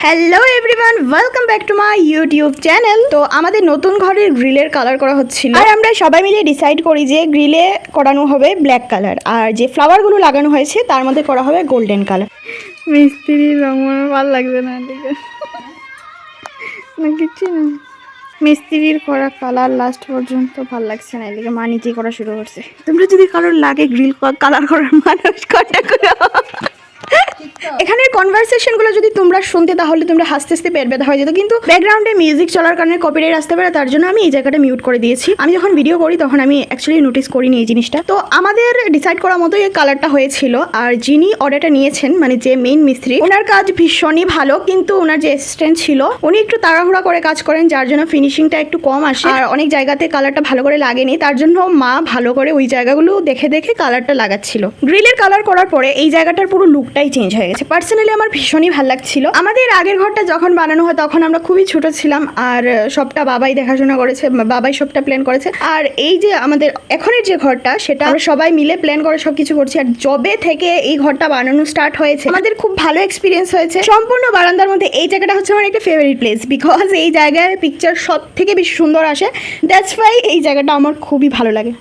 Hello everyone, welcome back to my YouTube channel. তো আমাদের নতুন ঘরের গ্রিলের কালার করা হচ্ছিল, আর আমরা সবাই মিলে ডিসাইড করি যে গ্রিলে করানো হবে ব্ল্যাক কালার, আর যে ফ্লাওয়ারগুলো লাগানো হয়েছে তার মধ্যে করা হবে গোল্ডেন কালার। মিস্ত্রির রং ভালো লাগবে না, ঠিক আছে না কিছু না। মিস্ত্রির করা কালার লাস্ট পর্যন্ত ভালো লাগছে না, এদিকে মা নিজেই করা শুরু করছে। তোমরা যদি কালার লাগে গ্রিল কালার করার মানুষ কন্ট্যাক্ট করো। এখানের কনভারসেশনগুলো যদি তোমরা শুনতে তাহলে তোমরা হাসতে হাসতে পেট ব্যথা হয়ে যেত, কিন্তু ব্যাকগ্রাউন্ডে মিউজিক চলার কারণে কপিরাইট আসতে পারে, তার জন্য আমি এই জায়গাটা মিউট করে দিয়েছি। আমি যখন ভিডিও করি তখন আমি অ্যাকচুয়ালি নোটিস করিনি এই জিনিসটা। তো আমাদের ডিসাইড করা মতোই এই কালারটা হয়েছিল, আর যিনি অর্ডারটা নিয়েছেন মানে যে মেইন মিস্ত্রি, ওনার কাজ ভীষণই ভালো, কিন্তু ওনার যে অ্যাসিস্ট্যান্ট ছিল উনি একটু তাড়াহুড়া করে কাজ করেন, যার জন্য ফিনিশিংটা একটু কম আসে, আর অনেক জায়গাতে কালারটা ভালো করে লাগেনি। তার জন্য মা ভালো করে ওই জায়গাগুলো দেখে দেখে কালারটা লাগাচ্ছিল। গ্রিলের কালার করার পরে এই জায়গাটার পুরো লুকটাই চেঞ্জ হয়ে গেছে। পার্সোনালি আমার ভীষণই ভালো লাগছিল। আমাদের আগের ঘরটা যখন বানানো হয় তখন আমরা খুবই ছোট ছিলাম, আর সবটা বাবাই দেখাশোনা করেছে, বাবাই সবটা প্ল্যান করেছে। আর এই যে আমাদের এখনের যে ঘরটা, সেটা আমরা সবাই মিলে প্ল্যান করে সবকিছু করছি। আর জবে থেকে এই ঘরটা বানানো স্টার্ট হয়েছে আমাদের খুব ভালো এক্সপিরিয়েন্স হয়েছে। সম্পূর্ণ বারান্দার মধ্যে এই জায়গাটা হচ্ছে আমার একটা ফেভারিট প্লেস, বিকজ এই জায়গায় পিকচার সব থেকে বেশি সুন্দর আসে। দ্যাটস ওয়াই এই জায়গাটা আমার খুবই ভালো লাগে।